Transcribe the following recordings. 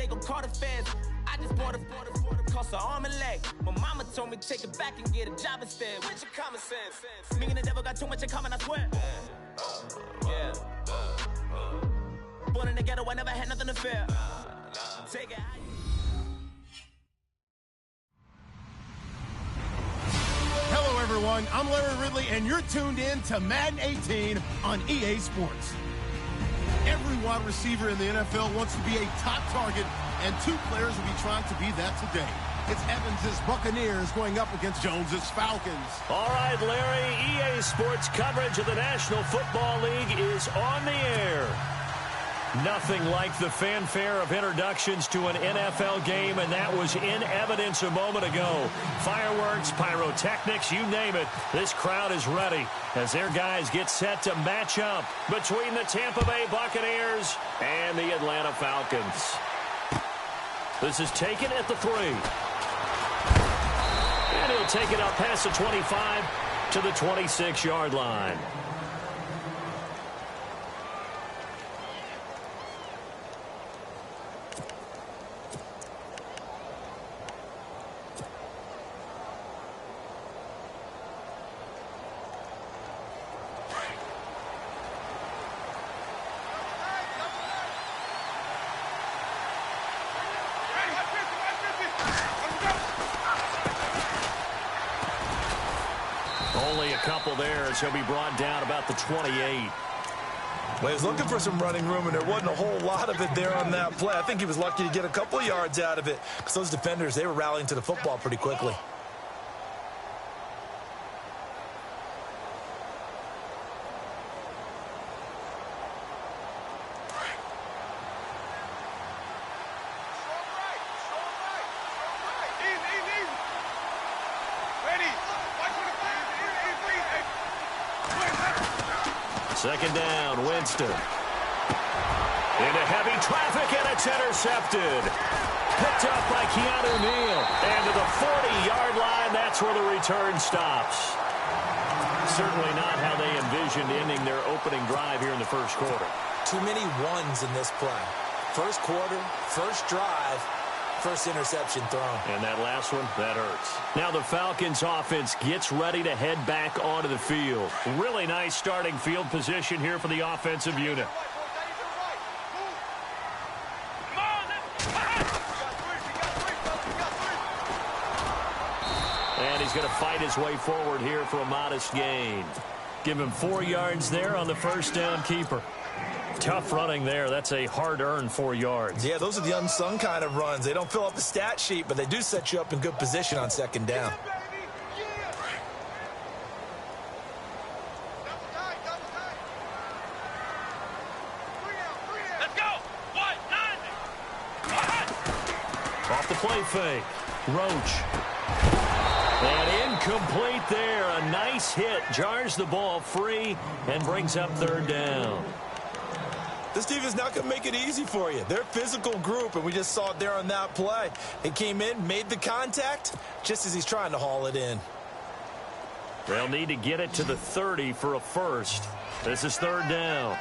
they gon' call the feds. I just bought a cost an arm and leg. My mama told me take it back and get a job instead. Where's your common sense? Me and the devil got too much in common, I swear. Yeah. Born in the ghetto, I never had nothing to fear. Take it. Hello, everyone. I'm Larry Ridley, and you're tuned in to Madden 18 on EA Sports. Every wide receiver in the NFL wants to be a top target, and two players will be trying to be that today. It's Evans' Buccaneers going up against Jones' Falcons. All right, Larry, EA Sports coverage of the National Football League is on the air. Nothing like the fanfare of introductions to an NFL game, and that was in evidence a moment ago. Fireworks, pyrotechnics, you name it. This crowd is ready as their guys get set to match up between the Tampa Bay Buccaneers and the Atlanta Falcons. This is taken at the 3. And he'll take it up past the 25 to the 26-yard line. Only a couple there as he'll be brought down about the 28. Well, he was looking for some running room, and there wasn't a whole lot of it there on that play. I think he was lucky to get a couple of yards out of it because those defenders, they were rallying to the football pretty quickly. Second down, Winston. Into heavy traffic, and it's intercepted. Picked up by Keanu Neal. And to the 40-yard line, that's where the return stops. Certainly not how they envisioned ending their opening drive here in the first quarter. Too many ones in this play. First quarter, first drive, first interception thrown. And that last one, that hurts. Now the Falcons offense gets ready to head back onto the field. Really nice starting field position here for the offensive unit. And he's going to fight his way forward here for a modest gain. Give him 4 yards there on the first down keeper. Tough running there. That's a hard-earned 4 yards. Yeah, those are the unsung kind of runs. They don't fill up the stat sheet, but they do set you up in good position on second down. Let's go. Off the play fake. Roach. And incomplete there. A nice hit. Jars the ball free and brings up third down. This team is not going to make it easy for you. They're a physical group, and we just saw it there on that play. He came in, made the contact, just as he's trying to haul it in. They'll need to get it to the 30 for a first. This is third down.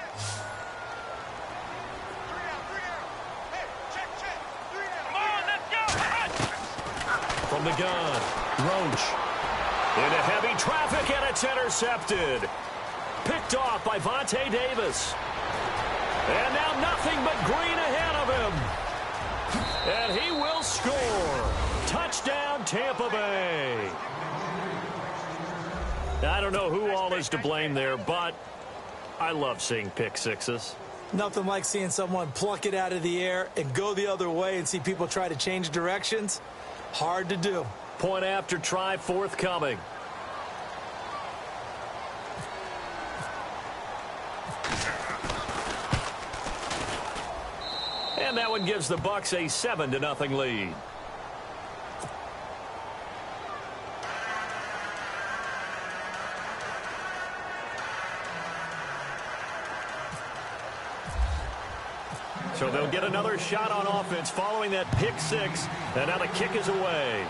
From the gun, Roach. Into heavy traffic, and it's intercepted. Picked off by Vontae Davis. And now nothing but green ahead of him. And he will score. Touchdown, Tampa Bay. I don't know who all is to blame there, but I love seeing pick sixes. Nothing like seeing someone pluck it out of the air and go the other way and see people try to change directions. Hard to do. Point after try forthcoming. And that one gives the Bucs a 7-0 lead. So they'll get another shot on offense following that pick six. And now the kick is away.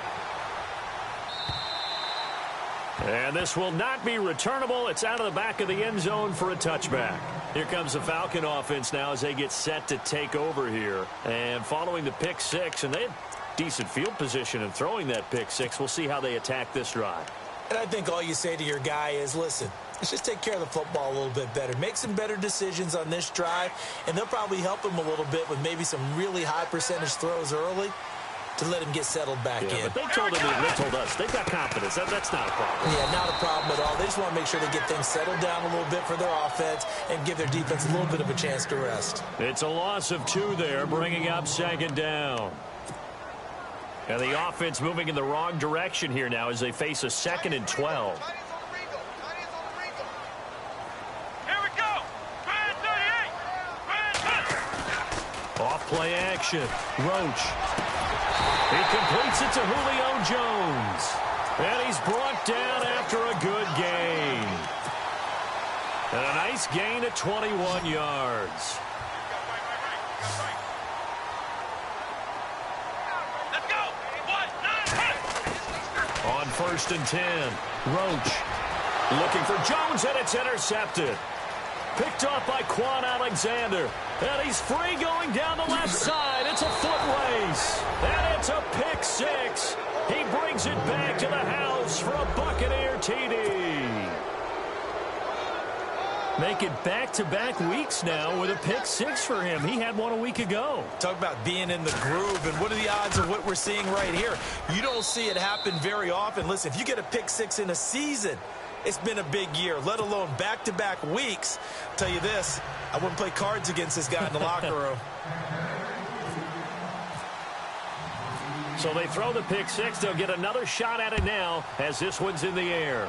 And this will not be returnable. It's out of the back of the end zone for a touchback. Here comes the Falcon offense now as they get set to take over here. And following the pick six, and they had decent field position in throwing that pick six. We'll see how they attack this drive. And I think all you say to your guy is, listen, let's just take care of the football a little bit better. Make some better decisions on this drive, and they'll probably help him a little bit with maybe some really high percentage throws early to let him get settled back in. But they told us they've got confidence. That's not a problem. Yeah, not a problem at all. They just want to make sure they get things settled down a little bit for their offense and give their defense a little bit of a chance to rest. It's a loss of 2 there, bringing up second down. And the offense moving in the wrong direction here now as they face a 2nd and 12. Off play action. Roach. He completes it to Julio Jones. And he's brought down after a good gain. And a nice gain at 21 yards. Let's go. 1, 9, On 1st and 10. Roach. Looking for Jones, and it's intercepted. Picked off by Quan Alexander. And he's free going down the left side. It's a foot race. And it's a pick six. He brings it back to the house for a Buccaneer TD. Make it back-to-back weeks now with a pick six for him. He had one a week ago. Talk about being in the groove, and what are the odds of what we're seeing right here? You don't see it happen very often. Listen, if you get a pick six in a season, it's been a big year, let alone back-to-back weeks. I'll tell you this, I wouldn't play cards against this guy in the locker room. So they throw the pick six. They'll get another shot at it now as this one's in the air.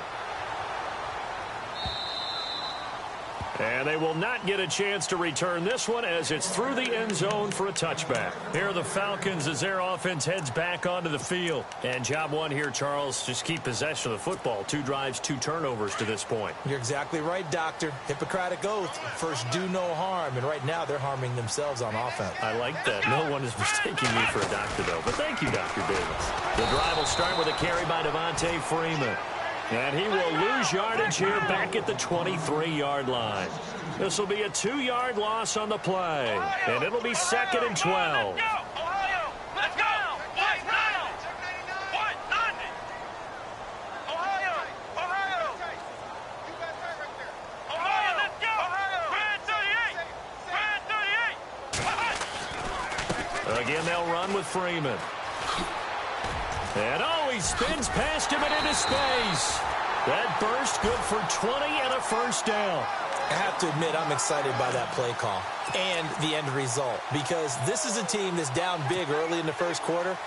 And they will not get a chance to return this one as it's through the end zone for a touchback. Here are the Falcons as their offense heads back onto the field. And job one here, Charles, just keep possession of the football. 2 drives, 2 turnovers to this point. You're exactly right, Doctor. Hippocratic oath. First, do no harm. And right now, they're harming themselves on offense. I like that. No one is mistaking me for a doctor, though. But thank you, Dr. Davis. The drive will start with a carry by Devontae Freeman. And he will lose yardage here back at the 23-yard line. This will be a 2-yard loss on the play. And it'll be 2nd and 12. Let's go. Ohio. Let's go. 1-9. 1-9. Ohio. Ohio. Ohio, let's go. Ohio. 38. 38. Again, they'll run with Freeman. And, he spins past him and into space. That burst good for 20 and a first down. I have to admit, I'm excited by that play call and the end result, because this is a team that's down big early in the first quarter,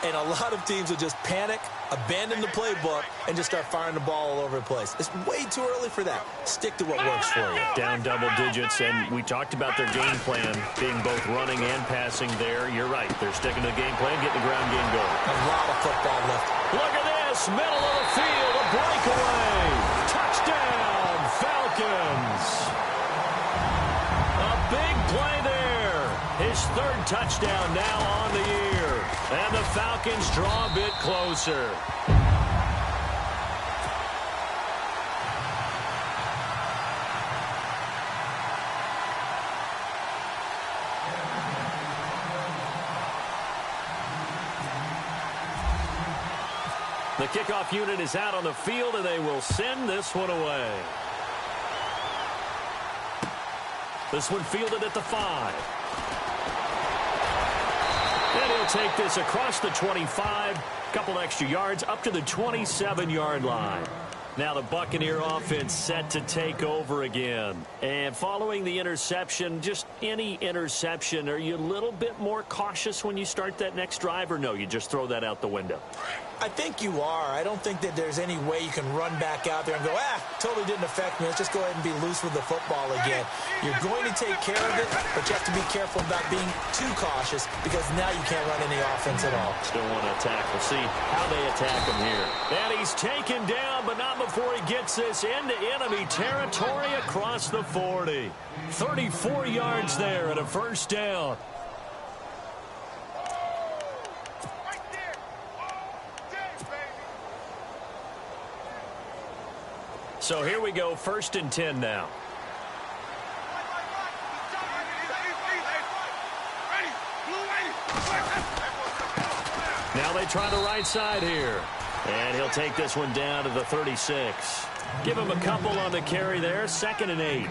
and a lot of teams will just panic, abandon the playbook, and just start firing the ball all over the place. It's way too early for that. Stick to what works for you. Down double digits, and we talked about their game plan being both running and passing there. You're right. They're sticking to the game plan, getting the ground game going. A lot of football left. Look at this. Middle of the field. A breakaway. Touchdown, Falcons. A big play there. His 3rd touchdown now on the year. And the Falcons draw a bit closer. The kickoff unit is out on the field, and they will send this one away. This one fielded at the 5. And he'll take this across the 25, couple extra yards, up to the 27-yard line. Now the Buccaneer offense set to take over again. And following the interception, just any interception, are you a little bit more cautious when you start that next drive, or no, you just throw that out the window? I think you are. I don't think that there's any way you can run back out there and go, totally didn't affect me. Let's just go ahead and be loose with the football again. You're going to take care of it, but you have to be careful about being too cautious, because now you can't run any offense at all. Still want to attack. We'll see how they attack him here. And he's taken down, but not before he gets this into enemy territory across the 40. 34 yards there and a first down. So here we go, 1st and 10 now. Now they try the right side here. And he'll take this one down to the 36. Give him a couple on the carry there. 2nd and 8.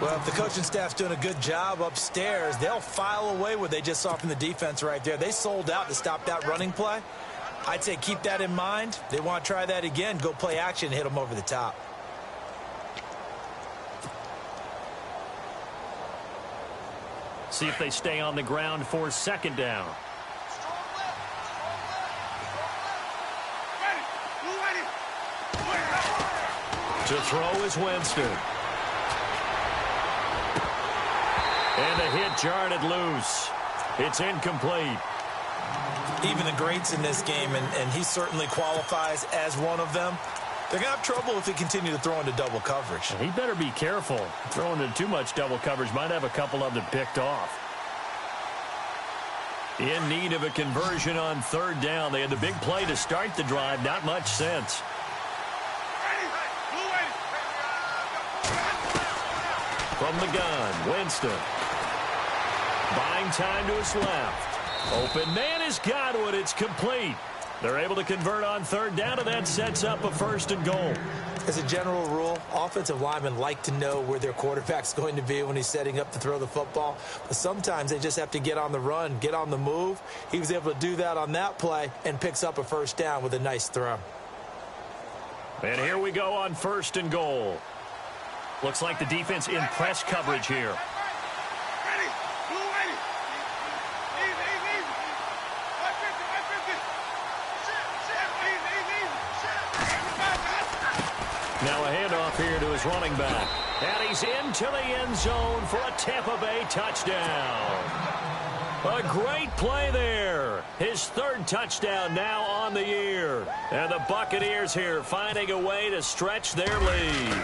Well, if the coaching staff's doing a good job upstairs, they'll file away what they just saw from the defense right there. They sold out to stop that running play. I'd say keep that in mind. They want to try that again. Go play action and hit them over the top. See if they stay on the ground for 2nd down. To throw is Winston. And the hit jarred it loose. It's incomplete. Even the greats in this game, and he certainly qualifies as one of them, they're going to have trouble if they continue to throw into double coverage. He better be careful. Throwing into too much double coverage might have a couple of them picked off. In need of a conversion on 3rd down. They had the big play to start the drive. Not much sense. From the gun, Winston. Buying time to his left. Open man has got it. It's complete. They're able to convert on 3rd down, and that sets up a 1st and goal. As a general rule, offensive linemen like to know where their quarterback's going to be when he's setting up to throw the football. But sometimes they just have to get on the run, get on the move. He was able to do that on that play and picks up a 1st down with a nice throw. And here we go on 1st and goal. Looks like the defense in press coverage here. Now a handoff here to his running back. And he's into the end zone for a Tampa Bay touchdown. A great play there. His 3rd touchdown now on the year. And the Buccaneers here finding a way to stretch their lead.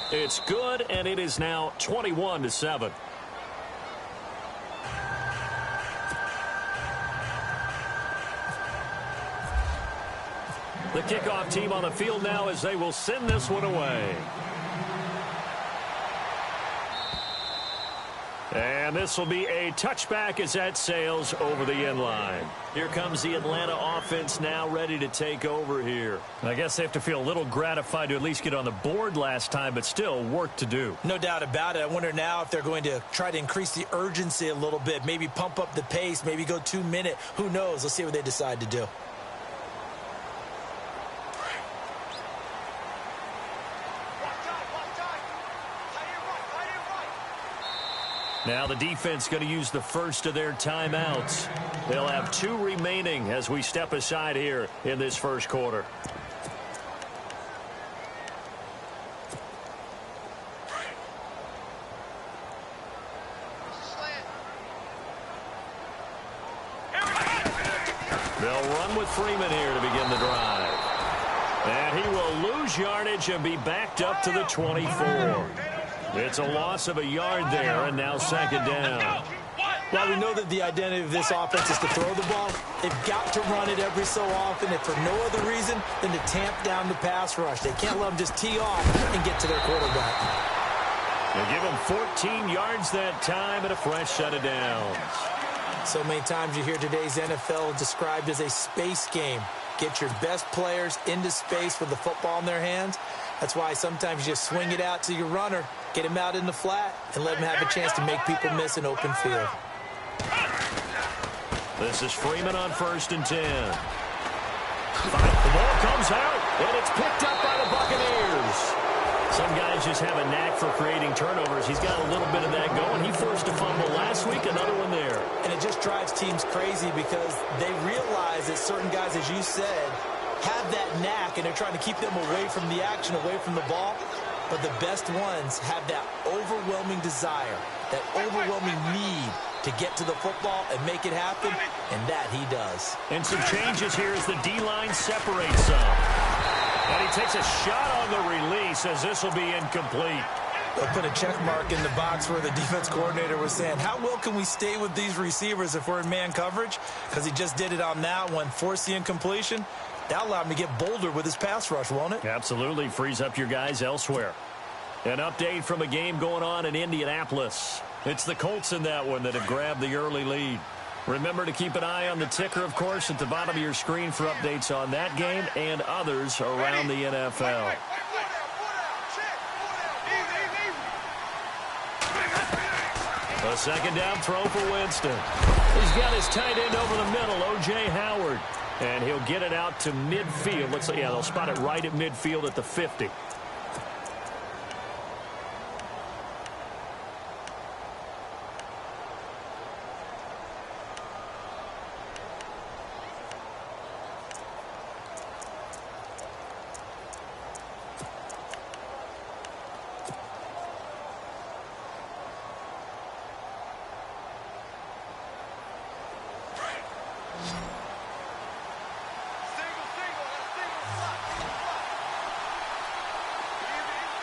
It's good, and it is now 21-7. The kickoff team on the field now as they will send this one away. And this will be a touchback as that sails over the end line. Here comes the Atlanta offense now ready to take over here. I guess they have to feel a little gratified to at least get on the board last time, but still work to do. No doubt about it. I wonder now if they're going to try to increase the urgency a little bit, maybe pump up the pace, maybe go 2-minute. Who knows? Let's see what they decide to do. Now the defense going to use the first of their timeouts. They'll have 2 remaining as we step aside here in this 1st quarter. They'll run with Freeman here to begin the drive. And he will lose yardage and be backed up to the 24. It's a loss of a yard there, and now 2nd down. Well, we know that the identity of this offense is to throw the ball. They've got to run it every so often, if for no other reason than to tamp down the pass rush. They can't let them just tee off and get to their quarterback. They give him 14 yards that time and a fresh set of downs. So many times you hear today's NFL described as a space game. Get your best players into space with the football in their hands. That's why sometimes you just swing it out to your runner, get him out in the flat, and let him have a chance to make people miss an open field. This is Freeman on 1st and 10. The ball comes out, and it's picked up by the Buccaneers. Some guys just have a knack for creating turnovers. He's got a little bit of that going. He forced a fumble last week, another one there. And it just drives teams crazy because they realize that certain guys, as you said, have that knack, and they're trying to keep them away from the action, away from the ball. But the best ones have that overwhelming desire, that overwhelming need to get to the football and make it happen, and that he does. And some changes here as the D-line separates some. And he takes a shot on the release as this will be incomplete. They'll put a check mark in the box where the defense coordinator was saying, how well can we stay with these receivers if we're in man coverage? Because he just did it on that one, forced the incompletion. That'll allow him to get bolder with his pass rush, won't it? Absolutely. Frees up your guys elsewhere. An update from a game going on in Indianapolis. It's the Colts in that one that have grabbed the early lead. Remember to keep an eye on the ticker, of course, at the bottom of your screen for updates on that game and others around the NFL. A second down throw for Winston. He's got his tight end over the middle, O.J. Howard. And he'll get it out to midfield. Let's see, yeah, they'll spot it right at midfield at the 50.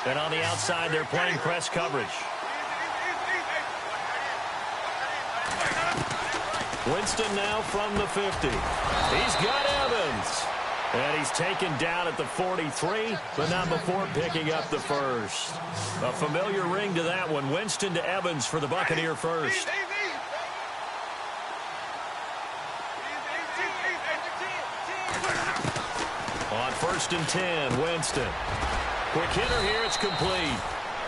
And on the outside, they're playing press coverage. Winston now from the 50. He's got Evans. And he's taken down at the 43, but not before picking up the first. A familiar ring to that one. Winston to Evans for the Buccaneer first. On 1st and 10, Winston. Quick hitter here, it's complete.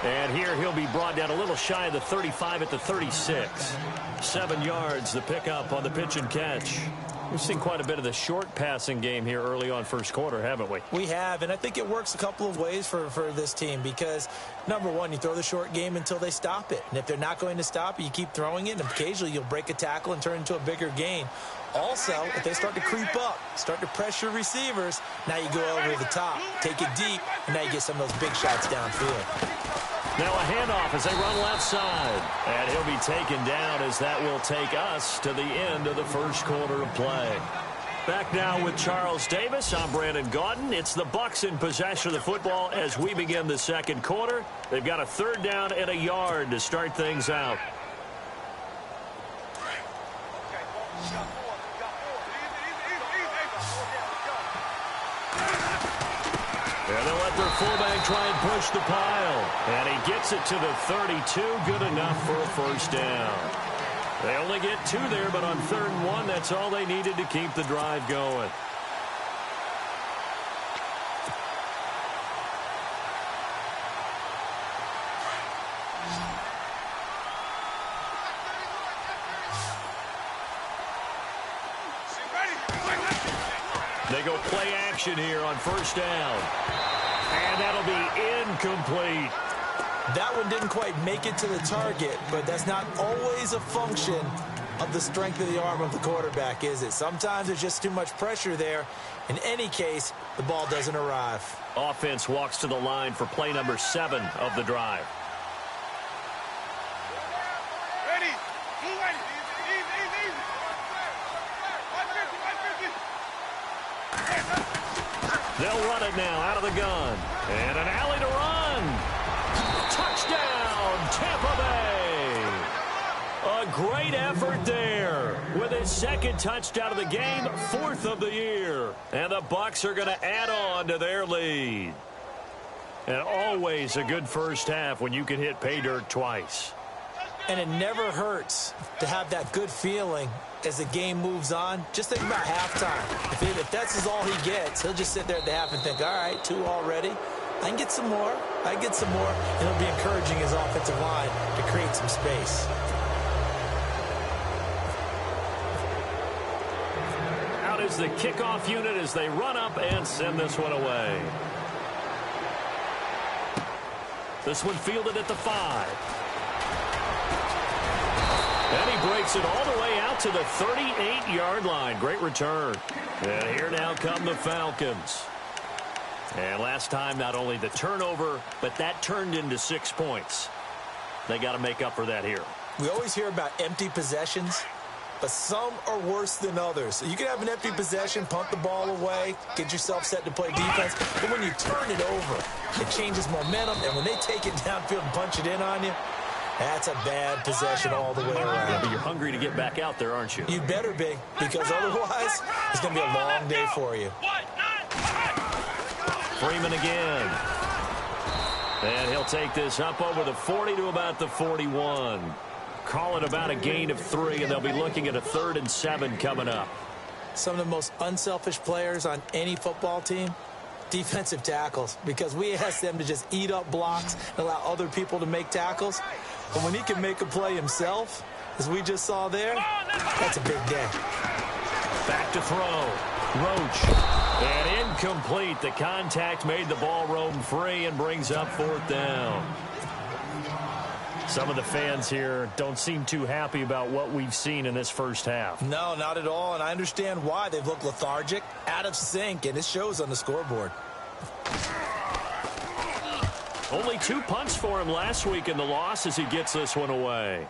And here he'll be brought down a little shy of the 35 at the 36. 7 yards, the pickup on the pitch and catch. We've seen quite a bit of the short passing game here early on first quarter, haven't we? We have, and I think it works a couple of ways for this team because, number one, you throw the short game until they stop it. And if they're not going to stop it, you keep throwing it, and occasionally you'll break a tackle and turn it into a bigger gain. Also, if they start to creep up, start to pressure receivers, now you go over the top, take it deep, and now you get some of those big shots downfield. Now a handoff as they run left side. And he'll be taken down as that will take us to the end of the first quarter of play. Back now with Charles Davis. I'm Brandon Gaudin. It's the Bucs in possession of the football as we begin the second quarter. They've got a 3rd down and a yard to start things out. And they'll let their fullback try and push the pile. And he gets it to the 32. Good enough for a first down. They only get 2 there, but on 3rd and 1, that's all they needed to keep the drive going. They go play action here on 1st down. And that'll be incomplete. That one didn't quite make it to the target, but that's not always a function of the strength of the arm of the quarterback, is it? Sometimes there's just too much pressure there. In any case, the ball doesn't arrive. Offense walks to the line for play number 7 of the drive. They'll run it now out of the gun. And an alley to run. Touchdown, Tampa Bay. A great effort there. With his 2nd touchdown of the game, 4th of the year. And the Bucs are going to add on to their lead. And always a good first half when you can hit pay dirt twice. And it never hurts to have that good feeling as the game moves on. Just think about halftime. If that's all he gets, he'll just sit there at the half and think, all right, 2 already. I can get some more. I can get some more. And he'll be encouraging his offensive line to create some space. Out is the kickoff unit as they run up and send this one away. This one fielded at the 5. And he breaks it all the way out to the 38-yard line. Great return. And here now come the Falcons. And last time, not only the turnover, but that turned into 6 points. They got to make up for that here. We always hear about empty possessions, but some are worse than others. You can have an empty possession, punt the ball away, get yourself set to play defense, but when you turn it over, it changes momentum, and when they take it downfield and punch it in on you, that's a bad possession all the way around. Yeah, but you're hungry to get back out there, aren't you? You better be, because otherwise it's going to be a long day for you. Freeman again. And he'll take this up over the 40 to about the 41. call it about a gain of 3, and they'll be looking at a 3rd and 7 coming up. Some of the most unselfish players on any football team, defensive tackles, because we ask them to just eat up blocks and allow other people to make tackles. But when he can make a play himself, as we just saw there, that's a big day. Back to throw. Roach. And incomplete. The contact made the ball roam free and brings up 4th down. Some of the fans here don't seem too happy about what we've seen in this first half. No, not at all, and I understand why. They've looked lethargic, out of sync, and it shows on the scoreboard. Only 2 punts for him last week in the loss as he gets this one away.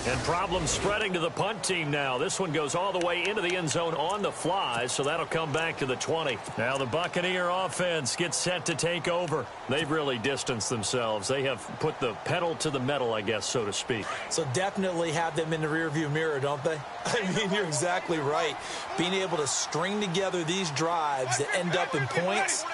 And problems spreading to the punt team now. This one goes all the way into the end zone on the fly, so that'll come back to the 20. Now the Buccaneer offense gets set to take over. They've really distanced themselves. They have put the pedal to the metal, I guess, so to speak. So definitely have them in the rearview mirror, don't they? I mean, you're exactly right. Being able to string together these drives that end up in points,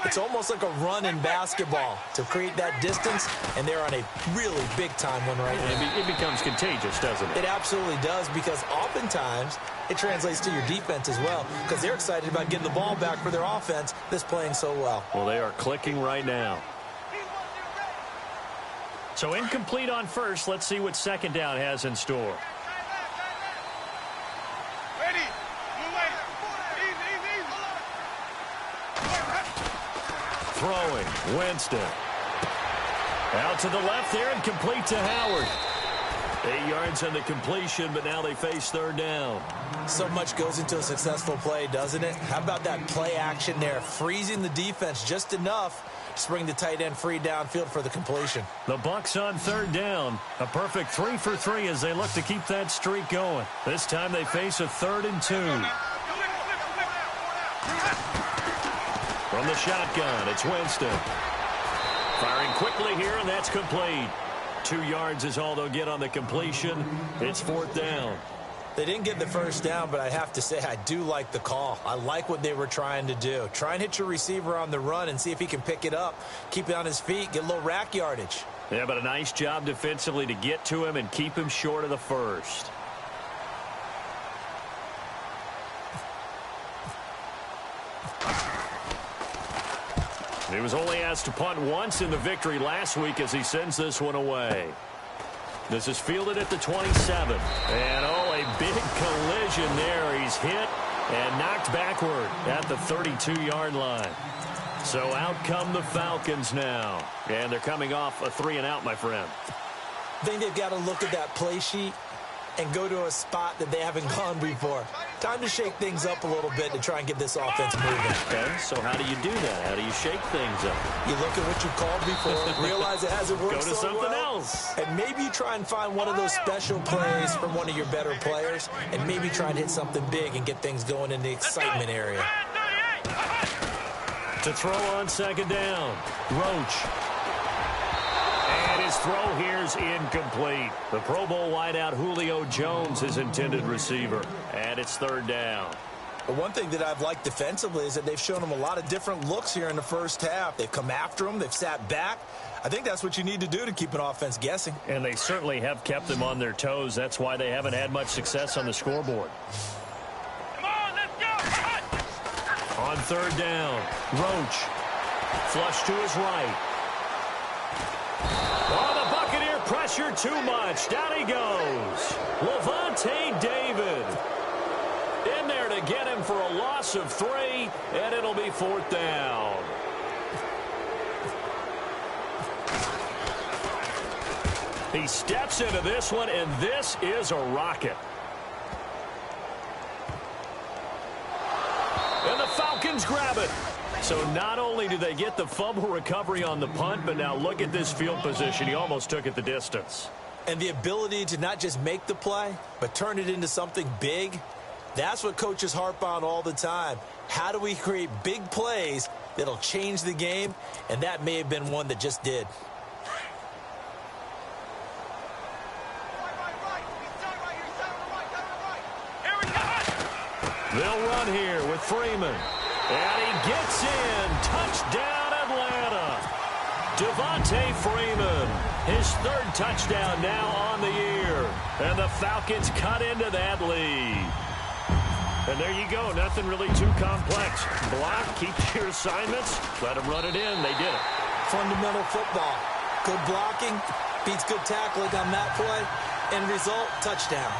it's almost like a run in basketball to create that distance, and they're on a really big-time one right now. It becomes contagious, doesn't it? It absolutely does, because oftentimes it translates to your defense as well, because they're excited about getting the ball back for their offense that's playing so well. Well, they are clicking right now. So incomplete on first. Let's see what 2nd down has in store. Throwing, Winston. Out to the left there and complete to Howard. 8 yards on the completion, but now they face 3rd down. So much goes into a successful play, doesn't it? How about that play action there, freezing the defense just enough to bring the tight end free downfield for the completion. The Bucs on 3rd down. A perfect 3 for 3 as they look to keep that streak going. This time they face a 3rd and 2. From the shotgun, it's Winston. Firing quickly here, and that's complete. 2 yards is all they'll get on the completion. It's 4th down. They didn't get the first down, but I have to say I do like the call. I like what they were trying to do. Try and hit your receiver on the run and see if he can pick it up. Keep it on his feet, get a little rack yardage. Yeah, but a nice job defensively to get to him and keep him short of the first. He was only asked to punt once in the victory last week as he sends this one away. This is fielded at the 27. And, oh, a big collision there. He's hit and knocked backward at the 32-yard line. So out come the Falcons now. And they're coming off a 3-and-out, my friend. I think they've got to look at that play sheet and go to a spot that they haven't gone before. Time to shake things up a little bit to try and get this offense moving. Okay, so how do you do that? How do you shake things up? You look at what you called before, realize it hasn't worked Go to so something well, else. and maybe you try and find one of those special plays from one of your better players, and maybe try and hit something big and get things going in the excitement area. To throw on 2nd down, Roach. And his throw here is incomplete. The Pro Bowl wideout Julio Jones, his intended receiver. And it's 3rd down. But one thing that I've liked defensively is that they've shown him a lot of different looks here in the first half. They've come after him. They've sat back. I think that's what you need to do to keep an offense guessing. And they certainly have kept them on their toes. That's why they haven't had much success on the scoreboard. Come on, let's go. On 3rd down, Roach. Flush to his right. Oh, the Buccaneer pressure too much. Down he goes. Levante David. In there to get him for a loss of 3, and it'll be 4th down. He steps into this one, and this is a rocket. And the Falcons grab it. So not only do they get the fumble recovery on the punt, but now look at this field position. He almost took it the distance. And the ability to not just make the play, but turn it into something big, that's what coaches harp on all the time. How do we create big plays that'll change the game? And that may have been one that just did. They'll run here with Freeman. And he gets in. Touchdown, Atlanta. Devontae Freeman, his third touchdown now on the year. And the Falcons cut into that lead. And there you go. Nothing really too complex. Block, keep your assignments, let them run it in. They did it. Fundamental football. Good blocking beats good tackling on that play. End result, touchdown.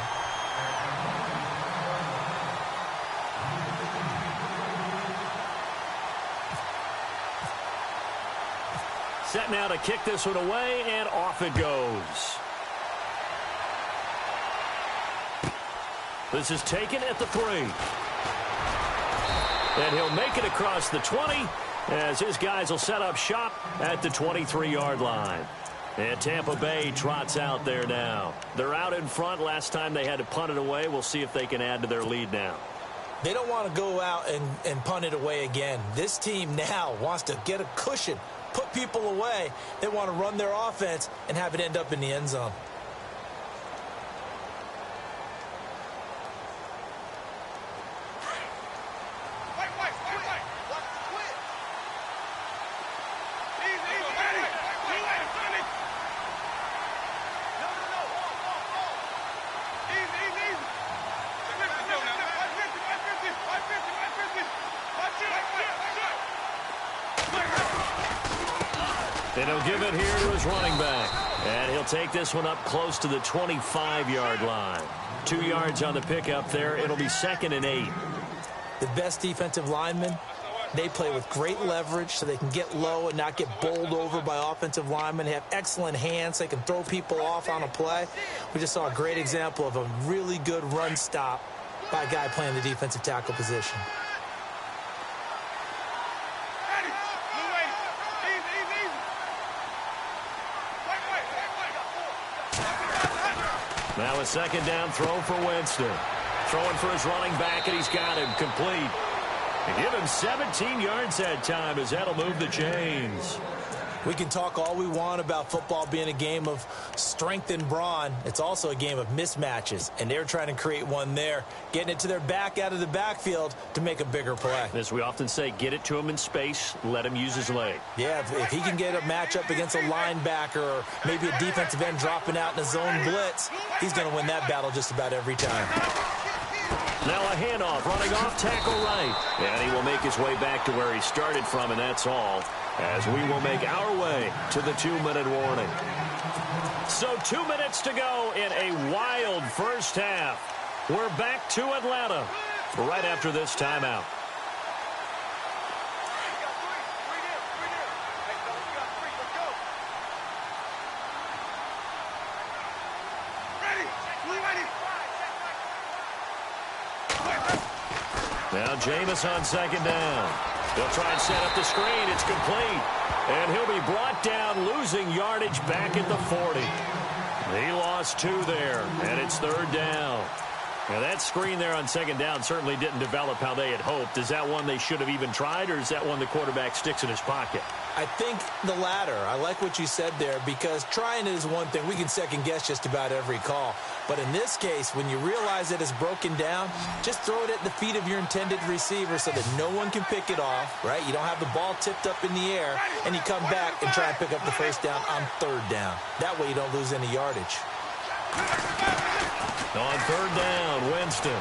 Set now to kick this one away, and off it goes. This is taken at the 3. And he'll make it across the 20 as his guys will set up shop at the 23-yard line. And Tampa Bay trots out there now. They're out in front. Last time they had to punt it away. We'll see if they can add to their lead now. They don't want to go out and punt it away again. This team now wants to get a cushion, put people away. They want to run their offense and have it end up in the end zone. And he'll give it here to his running back. And he'll take this one up close to the 25-yard line. 2 yards on the pickup there. It'll be 2nd and 8. The best defensive linemen, they play with great leverage so they can get low and not get bowled over by offensive linemen. They have excellent hands. They can throw people off on a play. We just saw a great example of a really good run stop by a guy playing the defensive tackle position. Now a 2nd down throw for Winston. Throwing for his running back, and he's got him complete. And give him 17 yards that time as that'll move the chains. We can talk all we want about football being a game of strength and brawn. It's also a game of mismatches, and they're trying to create one there, getting it to their back out of the backfield to make a bigger play. As we often say, get it to him in space, let him use his leg. Yeah, if he can get a matchup against a linebacker or maybe a defensive end dropping out in a zone blitz, he's going to win that battle just about every time. Now a handoff, running off tackle right. And he will make his way back to where he started from, and that's all, as we will make our way to the 2-minute warning. So 2 minutes to go in a wild first half. We're back to Atlanta right after this timeout. Now Jameis on 2nd down. They'll try and set up the screen. It's complete. And he'll be brought down, losing yardage back at the 40. He lost 2 there, and it's 3rd down. Now that screen there on 2nd down certainly didn't develop how they had hoped. Is that one they should have even tried, or is that one the quarterback sticks in his pocket? I think the latter. I like what you said there, because trying it is one thing. We can second-guess just about every call. But in this case, when you realize that it's broken down, just throw it at the feet of your intended receiver so that no one can pick it off, right? You don't have the ball tipped up in the air, and you come back and try and pick up the first down on 3rd down. That way you don't lose any yardage. On 3rd down, Winston.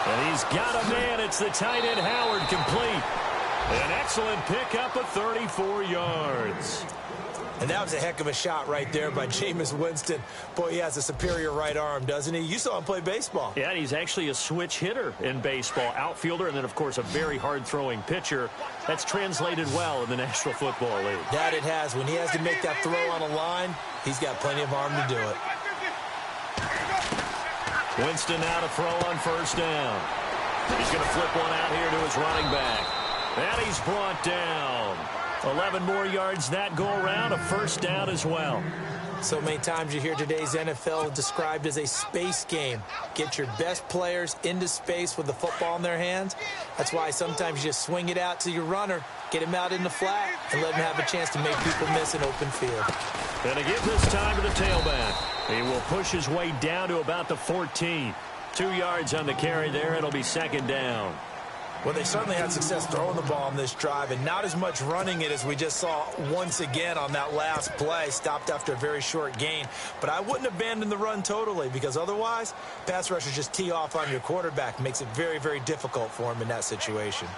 And he's got a man. It's the tight end, Howard, complete. An excellent pickup of 34 yards. And that was a heck of a shot right there by Jameis Winston. Boy, he has a superior right arm, doesn't he? You saw him play baseball. Yeah, he's actually a switch hitter in baseball. Outfielder, and then, of course, a very hard-throwing pitcher. That's translated well in the National Football League. That it has. When he has to make that throw on a line, he's got plenty of arm to do it. Winston now to throw on 1st down. He's going to flip one out here to his running back. And he's brought down. 11 more yards that go around, a 1st down as well. So many times you hear today's NFL described as a space game. Get your best players into space with the football in their hands. That's why sometimes you just swing it out to your runner, get him out in the flat, and let him have a chance to make people miss an open field. And to give this time to the tailback. He will push his way down to about the 14. 2 yards on the carry there. It'll be 2nd down. Well, they certainly had success throwing the ball on this drive, and not as much running it as we just saw once again on that last play. Stopped after a very short gain. But I wouldn't abandon the run totally, because otherwise, pass rushers just tee off on your quarterback. Makes it very, very difficult for him in that situation.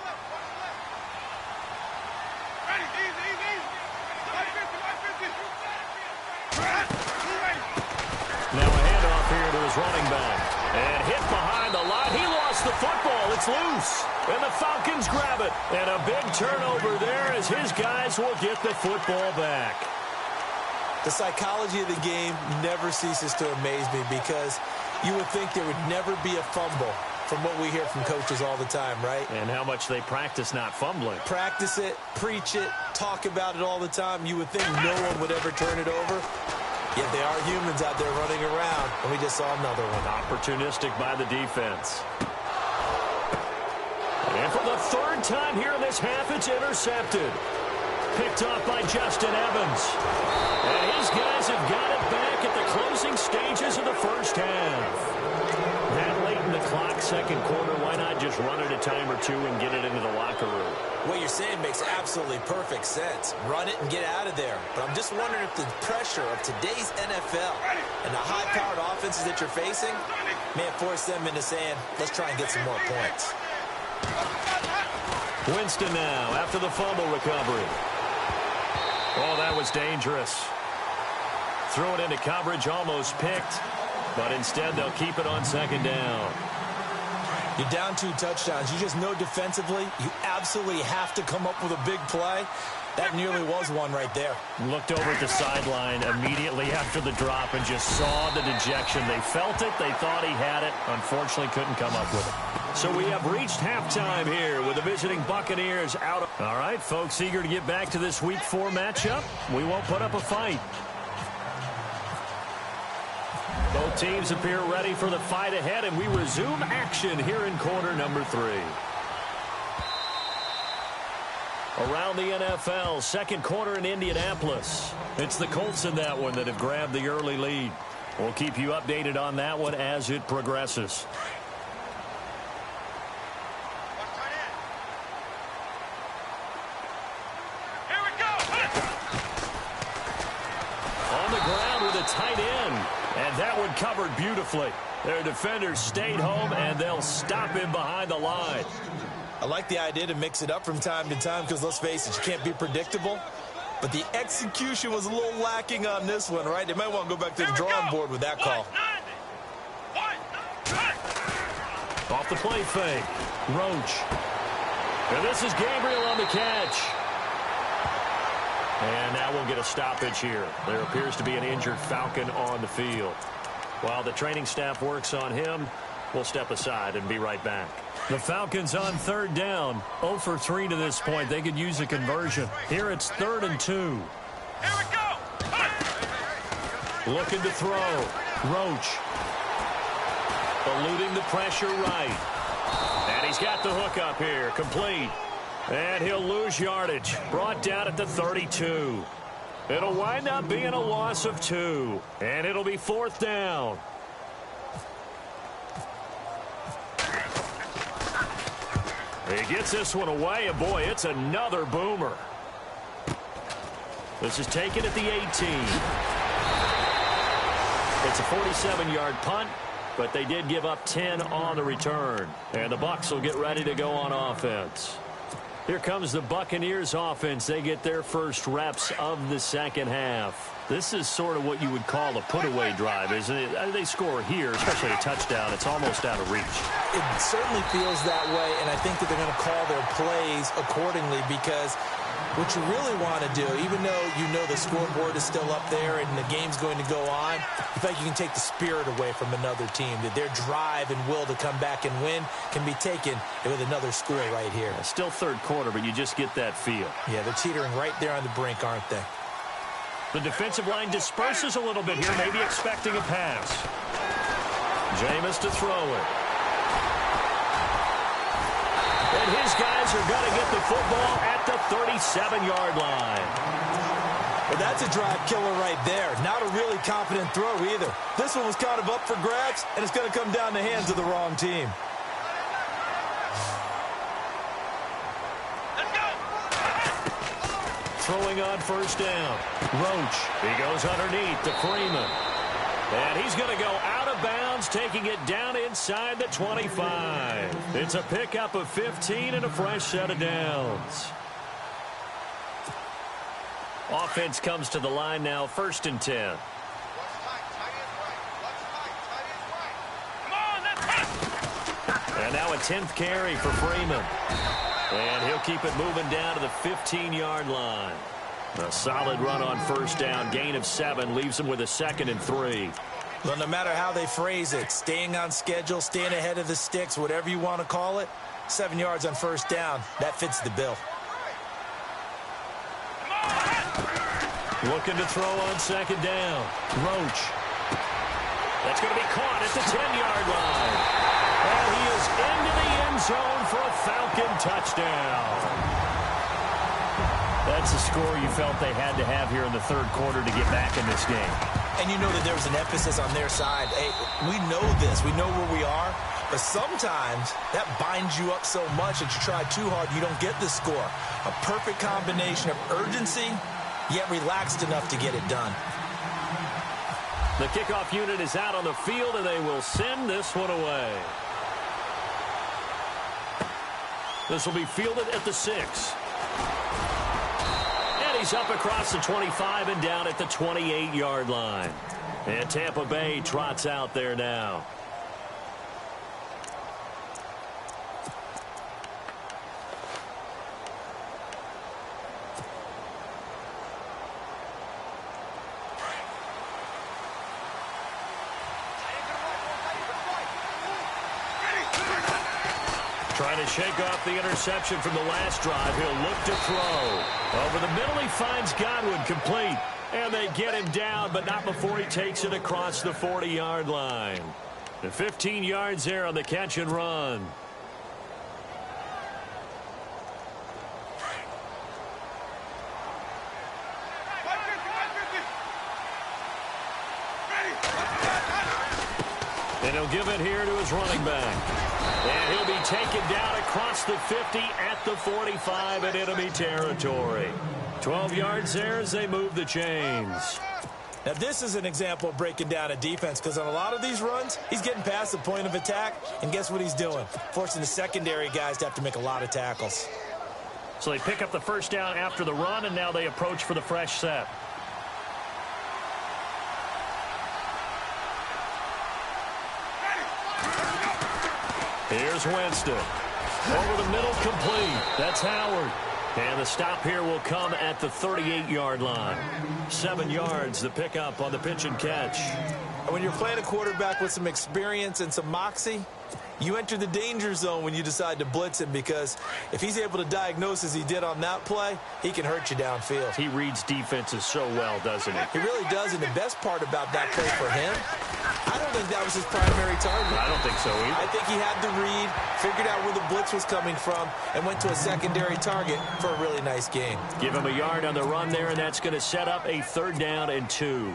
Now a handoff here to his running back. And hit behind the line. He lost the football. It's loose. And the Falcons grab it. And a big turnover there as his guys will get the football back. The psychology of the game never ceases to amaze me, because you would think there would never be a fumble from what we hear from coaches all the time, right? And how much they practice not fumbling. Practice it, preach it, talk about it all the time. You would think no one would ever turn it over. Yet they are humans out there running around, and we just saw another one. Opportunistic by the defense. And for the third time here in this half, it's intercepted. Picked off by Justin Evans. And his guys have got it back at the closing stages of the first half. That late in the clock, second quarter, why not just run it a time or two and get it into the locker room? What you're saying makes absolutely perfect sense. Run it and get out of there. But I'm just wondering if the pressure of today's NFL and the high-powered offenses that you're facing may have forced them into saying, let's try and get some more points. Winston now after the fumble recovery. Oh, that was dangerous. Throw it into coverage, almost picked. But instead, they'll keep it on second down. You're down 2 touchdowns. You just know defensively you absolutely have to come up with a big play. That nearly was one right there. Looked over at the sideline immediately after the drop and just saw the dejection. They felt it. They thought he had it. Unfortunately, couldn't come up with it. So we have reached halftime here with the visiting Buccaneers out. All right, folks, eager to get back to this Week 4 matchup. We won't put up a fight. Both teams appear ready for the fight ahead, and we resume action here in quarter number 3. Around the NFL, second quarter in Indianapolis. It's the Colts in that one that have grabbed the early lead. We'll keep you updated on that one as it progresses. Here we go. On the ground with a tight end. And that one covered beautifully. Their defenders stayed home, and they'll stop him behind the line. I like the idea to mix it up from time to time, because let's face it, you can't be predictable. But the execution was a little lacking on this one, right? They might want to go back to the drawing board with that call. Off the play fake. Roach. And this is Gabriel on the catch. And now we'll get a stoppage here. There appears to be an injured Falcon on the field. While the training staff works on him, we'll step aside and be right back. The Falcons on third down. 0 for 3 to this point. They could use a conversion. Here it's 3rd and 2. Here we go. Looking to throw. Roach. Eluding the pressure right. And he's got the hook up here. Complete. And he'll lose yardage. Brought down at the 32. It'll wind up being a loss of 2. And it'll be 4th down. He gets this one away, and boy, it's another boomer. This is taken at the 18. It's a 47-yard punt, but they did give up 10 on the return. And the Bucs will get ready to go on offense. Here comes the Buccaneers offense. They get their first reps of the second half. This is sort of what you would call a put-away drive, isn't it? They score here, especially a touchdown. It's almost out of reach. It certainly feels that way, and I think that they're going to call their plays accordingly, because what you really want to do, even though you know the scoreboard is still up there and the game's going to go on, you feel like you can take the spirit away from another team, that their drive and will to come back and win can be taken with another score right here. Still third quarter, but you just get that feel. Yeah, they're teetering right there on the brink, aren't they? The defensive line disperses a little bit here, maybe expecting a pass. Jameis to throw it. And his guys are going to get the football at the 37-yard line. Well, that's a drive killer right there. Not a really confident throw either. This one was kind of up for grabs, and it's going to come down the hands of the wrong team. throwing on first down. Roach, he goes underneath to Freeman. And he's going to go out of bounds, taking it down inside the 25. It's a pickup of 15 and a fresh set of downs. Offense comes to the line now, 1st and 10. And now a 10th carry for Freeman. And he'll keep it moving down to the 15-yard line. A solid run on first down. Gain of 7 leaves him with a 2nd and 3. Well, no matter how they phrase it, staying on schedule, staying ahead of the sticks, whatever you want to call it, 7 yards on first down, that fits the bill. Looking to throw on 2nd down. Roach. That's going to be caught at the 10-yard line. And he is into the end zone for a Falcon touchdown. That's a score you felt they had to have here in the 3rd quarter to get back in this game. And you know that there was an emphasis on their side. Hey, we know this. We know where we are. But sometimes that binds you up so much that you try too hard, you don't get the score. A perfect combination of urgency, yet relaxed enough to get it done. The kickoff unit is out on the field, and they will send this one away. This will be fielded at the 6. And he's up across the 25 and down at the 28-yard line. And Tampa Bay trots out there now. Trying to shake off the interception from the last drive. He'll look to throw. Over the middle, he finds Godwin complete. And they get him down, but not before he takes it across the 40-yard line. The 15 yards there on the catch and run. And he'll give it here to his running back. And he'll be taken down across the 50 at the 45 in enemy territory. 12 yards there as they move the chains. Now, this is an example of breaking down a defense, because on a lot of these runs, he's getting past the point of attack, and guess what he's doing? Forcing the secondary guys to have to make a lot of tackles. So they pick up the first down after the run, and now they approach for the fresh set. Here's Winston. Over the middle, complete. That's Howard. And the stop here will come at the 38-yard line. 7 yards, the pickup on the pitch and catch. When you're playing a quarterback with some experience and some moxie, you enter the danger zone when you decide to blitz him, because if he's able to diagnose as he did on that play, he can hurt you downfield. He reads defenses so well, doesn't he? He really does, and the best part about that play for him, I don't think that was his primary target. I don't think so either. I think he had the read, figured out where the blitz was coming from, and went to a secondary target for a really nice game. Give him a yard on the run there, and that's going to set up a 3rd down and 2.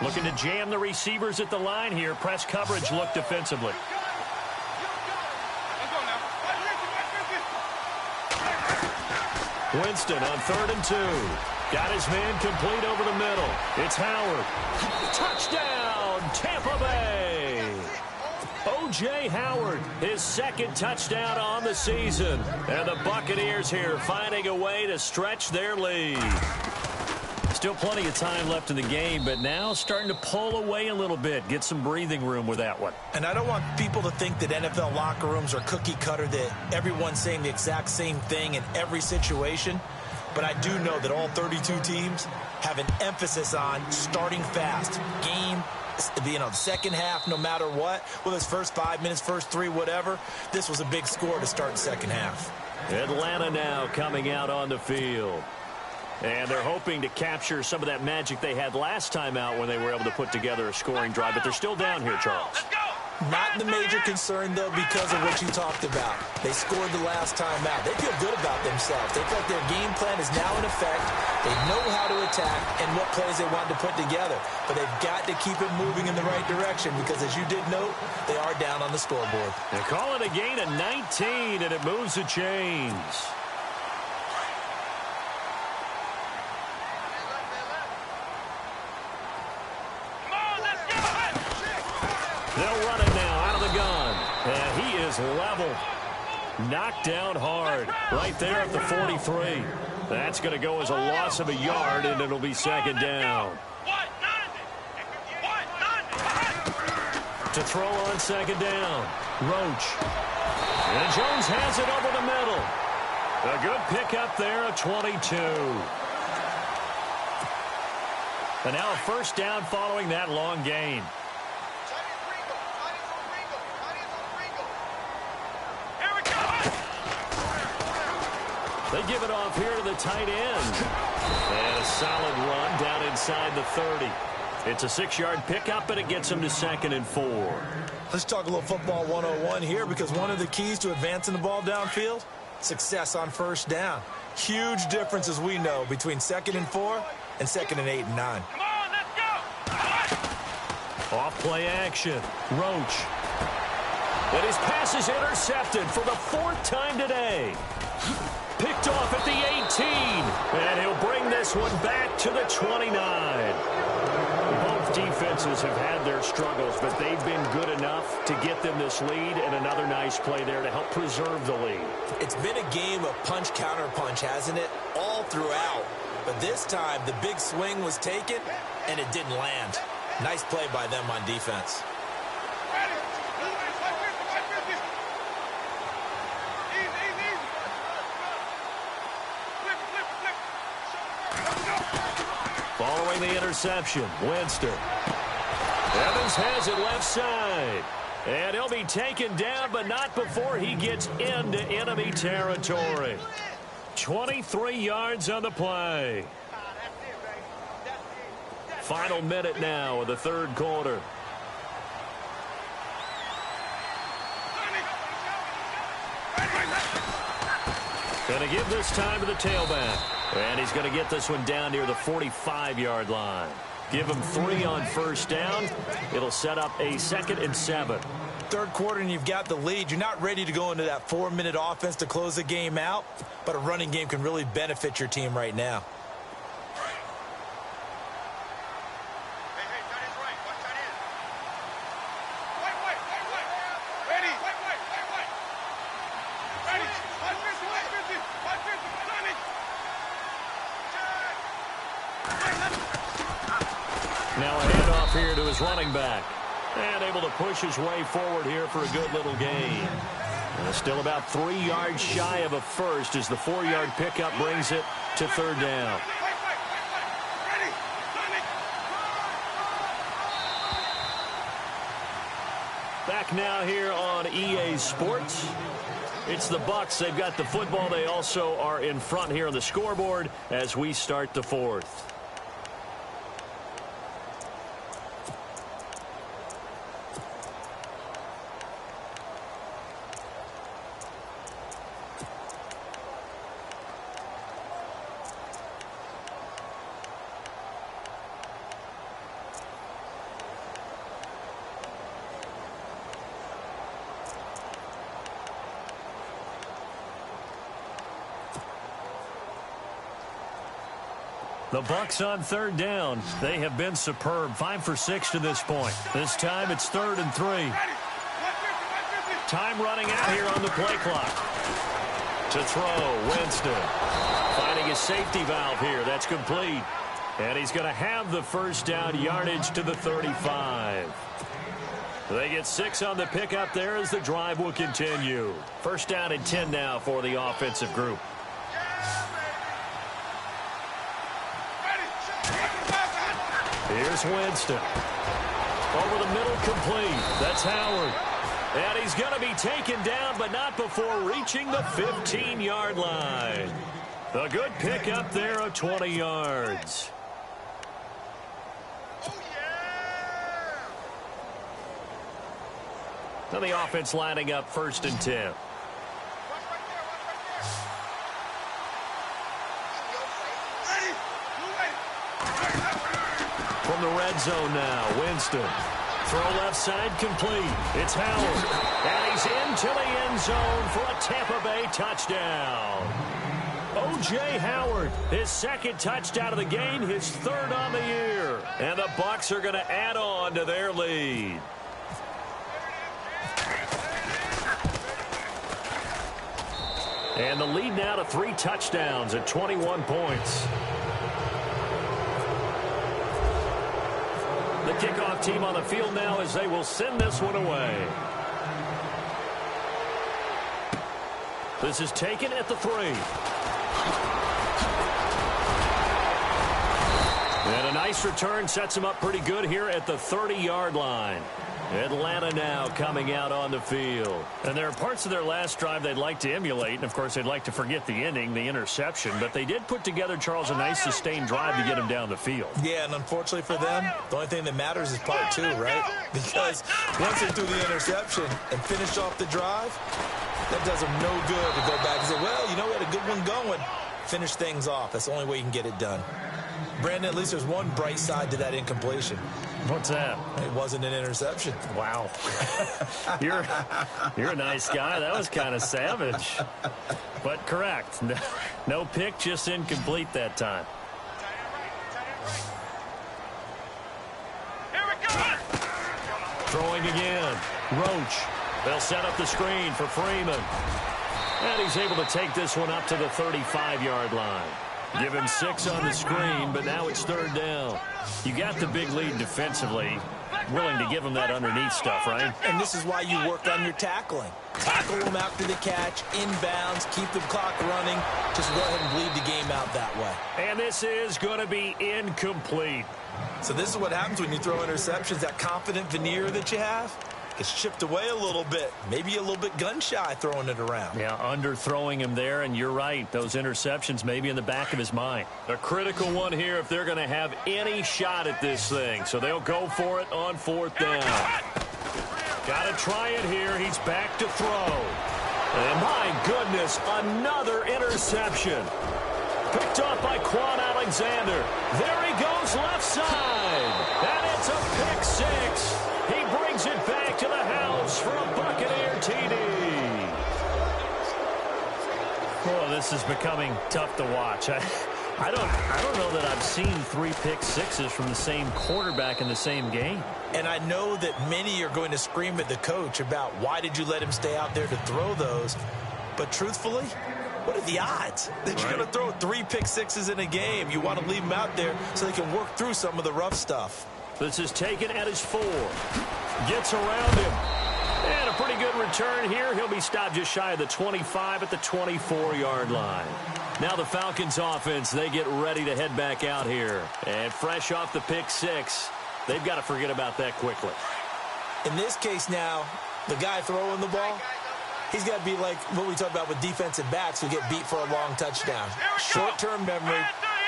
Looking to jam the receivers at the line here. Press coverage look defensively. Winston on 3rd and 2. Got his man complete over the middle. It's Howard. Touchdown, Tampa Bay. O.J. Howard, his 2nd touchdown on the season. And the Buccaneers here finding a way to stretch their lead. Still plenty of time left in the game, but now starting to pull away a little bit. Get some breathing room with that one. And I don't want people to think that NFL locker rooms are cookie cutter, that everyone's saying the exact same thing in every situation. But I do know that all 32 teams have an emphasis on starting fast. Game, the second half, no matter what. Well, this first 5 minutes, first 3, whatever. This was a big score to start the second half. Atlanta now coming out on the field. And they're hoping to capture some of that magic they had last time out when they were able to put together a scoring drive. But they're still down here, Charles. Not the major concern, though, because of what you talked about. They scored the last time out. They feel good about themselves. They feel like their game plan is now in effect. They know how to attack and what plays they want to put together. But they've got to keep it moving in the right direction because, as you did note, they are down on the scoreboard. They call it a gain of 19, and it moves the chains. They'll run it now out of the gun. And he is level. Knocked down hard right there at the 43. That's going to go as a loss of a yard, and it'll be second down. To throw on second down. Roach. And Jones has it over the middle. A good pickup there, a 22. And now a first down following that long gain. They give it off here to the tight end. And a solid run down inside the 30. It's a 6-yard pickup, and it gets them to 2nd and 4. Let's talk a little football 101 here, because one of the keys to advancing the ball downfield, success on first down. Huge difference, as we know, between 2nd and 4 and 2nd and 8 and 9. Come on, let's go. Off play action. Roach. And his pass is intercepted for the 4th time today. Picked off at the 18. And he'll bring this one back to the 29. Both defenses have had their struggles, but they've been good enough to get them this lead, and another nice play there to help preserve the lead. It's been a game of punch-counter-punch, hasn't it? All throughout. But this time, the big swing was taken, and it didn't land. Nice play by them on defense. Following the interception, Winston. Evans has it left side. And he'll be taken down, but not before he gets into enemy territory. 23 yards on the play. Final minute now of the 3rd quarter. Going to give this time to the tailback. And he's going to get this one down near the 45-yard line. Give him 3 on first down. It'll set up a 2nd and 7. 3rd quarter and you've got the lead. You're not ready to go into that 4-minute offense to close the game out, but a running game can really benefit your team right now. Now a handoff here to his running back. And able to push his way forward here for a good little gain. And still about 3 yards shy of a first as the 4-yard pickup brings it to 3rd down. Back now here on EA Sports. It's the Bucs. They've got the football. They also are in front here on the scoreboard as we start the 4th. The Bucs on 3rd down. They have been superb. 5 for 6 to this point. This time it's 3rd and 3. Time running out here on the play clock. To throw, Winston. Finding a safety valve here. That's complete. And he's going to have the first down yardage to the 35. They get 6 on the pickup there as the drive will continue. First down and 10 now for the offensive group. Here's Winston. Over the middle, complete. That's Howard. And he's going to be taken down, but not before reaching the 15-yard line. A good pickup there of 20 yards. Now the offense lining up 1st and 10. from the red zone now. Winston. Throw left side complete. It's Howard. And he's into the end zone for a Tampa Bay touchdown. O.J. Howard, his second touchdown of the game, his third on the year. And the Bucs are going to add on to their lead. And the lead now to 3 touchdowns at 21 points. The kickoff team on the field now as they will send this one away. This is taken at the 3. And a nice return sets him up pretty good here at the 30-yard line. Atlanta now coming out on the field. And there are parts of their last drive they'd like to emulate. And, of course, they'd like to forget the ending, the interception. But they did put together, Charles, a nice sustained drive to get him down the field. Yeah, and unfortunately for them, the only thing that matters is part 2, right? Because once they threw the interception and finished off the drive, that does them no good to go back and say, well, you know, we had a good one going. Finish things off. That's the only way you can get it done. Brandon, at least there's one bright side to that incompletion. What's that? It wasn't an interception. Wow. You're a nice guy. That was kind of savage. But correct. No pick, just incomplete that time. Here we go. Throwing again. Roach. They'll set up the screen for Freeman. And he's able to take this one up to the 35-yard line. Give him 6 on the screen, but now it's 3rd down. You got the big lead defensively. Willing to give him that underneath stuff, right? And this is why you work on your tackling. Tackle them after the catch, inbounds, keep the clock running. Just go ahead and bleed the game out that way. And this is going to be incomplete. So this is what happens when you throw interceptions. That confident veneer that you have gets chipped away a little bit. Maybe a little bit gun-shy throwing it around. Yeah, underthrowing him there, and you're right. Those interceptions maybe in the back of his mind. A critical one here if they're going to have any shot at this thing. So they'll go for it on 4th down. Got to try it here. He's back to throw. And my goodness, another interception. Picked off by Quan Alexander. There he goes left side. And it's a pick 6. He brings it back to the house for a Buccaneer TD. Oh, this is becoming tough to watch. I don't know that I've seen 3 pick 6s from the same quarterback in the same game. And I know that many are going to scream at the coach about why did you let him stay out there to throw those. But truthfully, what are the odds that you're going to throw 3 pick 6s in a game? You want to leave him out there so they can work through some of the rough stuff. This is taken at his 4. Gets around him. And a pretty good return here. He'll be stopped just shy of the 25 at the 24-yard line. Now the Falcons offense, they get ready to head back out here. And fresh off the pick 6, they've got to forget about that quickly. In this case now, the guy throwing the ball, he's got to be like what we talk about with defensive backs who get beat for a long touchdown. Short-term memory,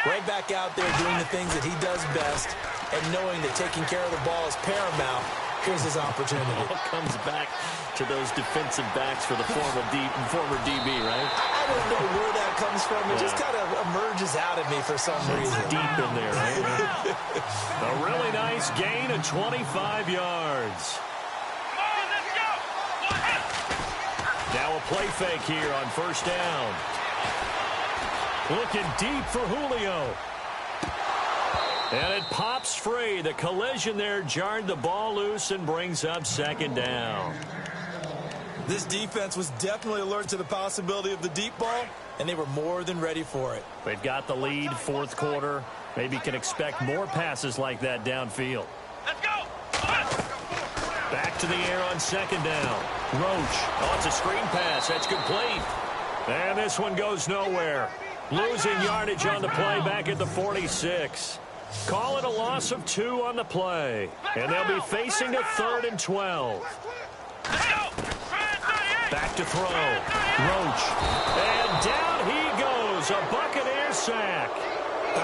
right back out there doing the things that he does best, and knowing that taking care of the ball is paramount. Here's his opportunity. It all comes back to those defensive backs for the former DB, right? I don't know where that comes from. It just kind of emerges out of me for some reason. It's deep in there, right? A really nice gain of 25 yards. Now a play fake here on 1st down. Looking deep for Julio. And it pops free. The collision there jarred the ball loose and brings up 2nd down. This defense was definitely alert to the possibility of the deep ball, and they were more than ready for it. They've got the lead, 4th quarter. Maybe can expect more passes like that downfield. Let's go. Back to the air on 2nd down. Roach. Oh, it's a screen pass. That's complete. And this one goes nowhere. Losing yardage on the play back at the 46. Call it a loss of 2 on the play. And they'll be facing a 3rd and 12. Back to throw. Roach. And down he goes. A Buccaneer sack.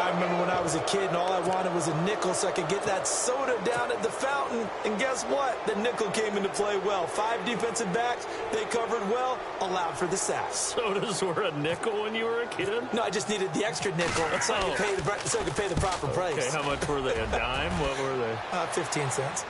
I remember when I was a kid and all I wanted was a nickel so I could get that soda down at the fountain. And guess what? The nickel came into play well. 5 defensive backs, they covered well, allowed for the sacks. Sodas were a nickel when you were a kid? No, I just needed the extra nickel so I could pay the proper price. Okay, how much were they? A dime? What were they? 15 cents.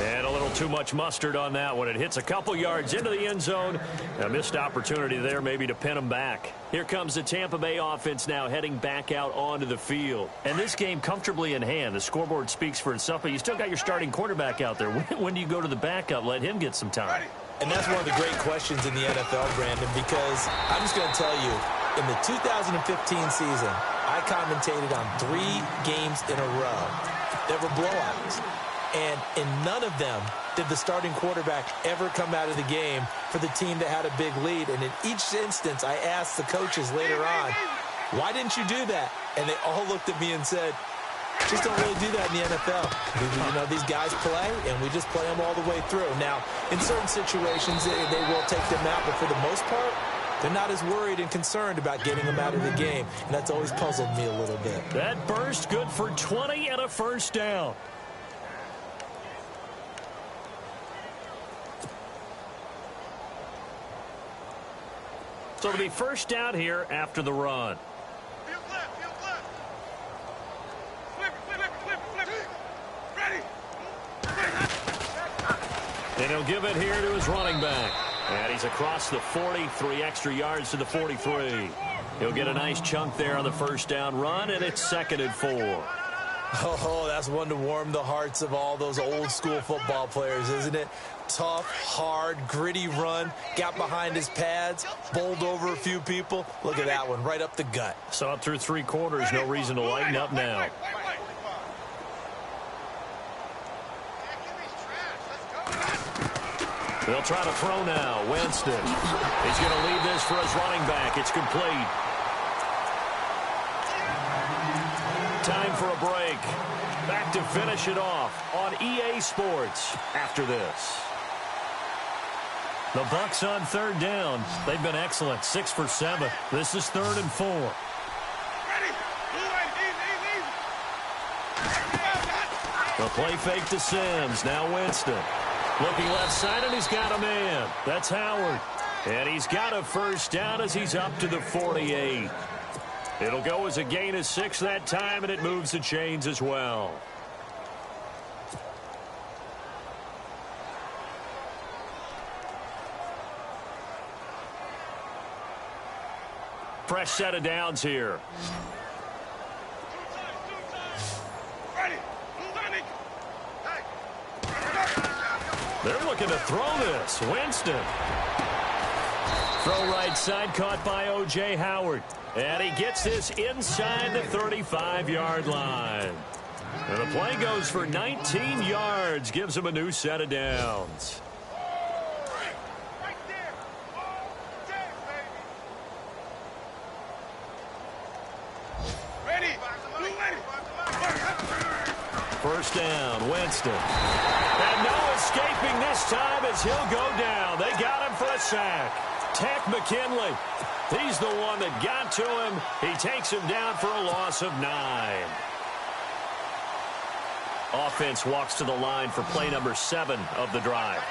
And a little too much mustard on that one. It hits a couple yards into the end zone. A missed opportunity there maybe to pin them back. Here comes the Tampa Bay offense now heading back out onto the field. And this game comfortably in hand. The scoreboard speaks for itself, but you still got your starting quarterback out there. When do you go to the backup? Let him get some time. And that's one of the great questions in the NFL, Brandon, because I'm just going to tell you, in the 2015 season, I commentated on 3 games in a row that were blowouts. And in none of them did the starting quarterback ever come out of the game for the team that had a big lead. And in each instance, I asked the coaches later on, why didn't you do that? And they all looked at me and said, just don't really do that in the NFL. You know, these guys play, and we just play them all the way through. Now, in certain situations, they will take them out, but for the most part, they're not as worried and concerned about getting them out of the game. And that's always puzzled me a little bit. That burst good for 20 and a first down. So it'll be first down here after the run. And he'll give it here to his running back. And he's across the 40, 3 extra yards to the 43. He'll get a nice chunk there on the first down run, and it's 2nd and 4. Oh, that's one to warm the hearts of all those old school football players, isn't it? Tough, hard, gritty run, got behind his pads, bowled over a few people. Look at that one, right up the gut. Saw it through 3 quarters, no reason to lighten up now. They'll try to throw now. Winston. He's going to leave this for his running back. It's complete. Time for a break. Back to finish it off on EA Sports after this. The Bucs on 3rd down. They've been excellent. 6 for 7. This is 3rd and 4. The play fake to Sims. Now Winston. Looking left side, and he's got a man. That's Howard. And he's got a first down as he's up to the 48. It'll go as a gain of 6 that time, and it moves the chains as well. Fresh set of downs here. They're looking to throw this. Winston. Throw right side, caught by O.J. Howard. And he gets this inside the 35-yard line. And the play goes for 19 yards. Gives him a new set of downs. First down, Winston. And no escaping this time as he'll go down. They got him for a sack. Tech McKinley. He's the one that got to him. He takes him down for a loss of 9. Offense walks to the line for play number 7 of the drive.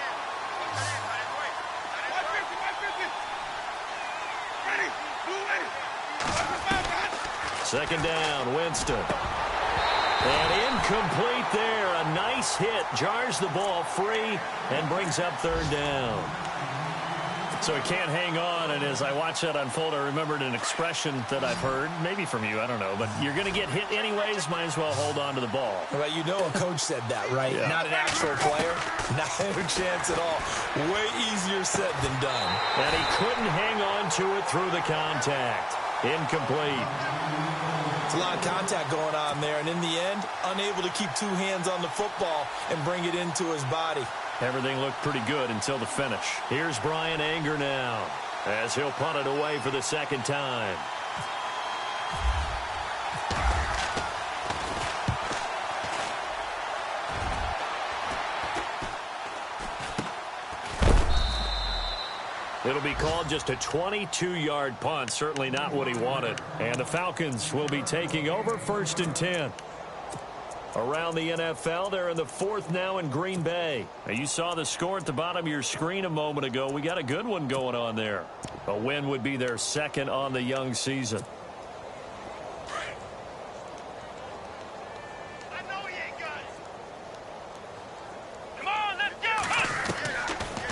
Second down, Winston. And incomplete there. A nice hit. Jars the ball free and brings up 3rd down. So he can't hang on, and as I watch that unfold, I remembered an expression that I've heard, maybe from you, I don't know, but you're going to get hit anyways, might as well hold on to the ball. Well, you know a coach said that, right? Yeah. Not an actual player. Not a chance at all. Way easier said than done. And he couldn't hang on to it through the contact. Incomplete. It's a lot of contact going on there, and in the end, unable to keep 2 hands on the football and bring it into his body. Everything looked pretty good until the finish. Here's Brian Anger now as he'll punt it away for the 2nd time. It'll be called just a 22-yard punt. Certainly not what he wanted. And the Falcons will be taking over 1st and 10. Around the NFL, they're in the 4th now in Green Bay. Now, you saw the score at the bottom of your screen a moment ago. We got a good one going on there. A win would be their 2nd on the young season. I know he ain't got it. Come on, let's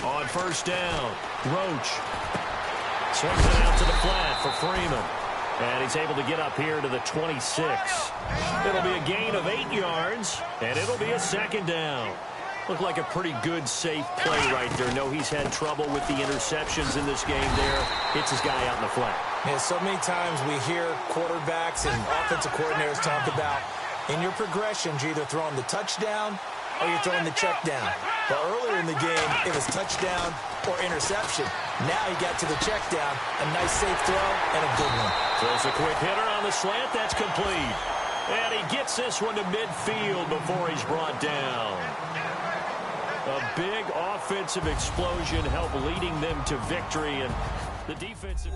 go. On 1st down, Roach swings it out to the flat for Freeman. And he's able to get up here to the 26. It'll be a gain of 8 yards, and it'll be a 2nd down. Looked like a pretty good, safe play right there. No, he's had trouble with the interceptions in this game there. Hits his guy out in the flat. Yeah, so many times we hear quarterbacks and offensive coordinators talk about in your progressions, you're either throwing the touchdown or you're throwing the check down. But earlier in the game, it was touchdown or interception. Now he got to the check down, a nice safe throw, and a good one. Throws a quick hitter on the slant. That's complete. And he gets this one to midfield before he's brought down. A big offensive explosion helped leading them to victory. And the defensive...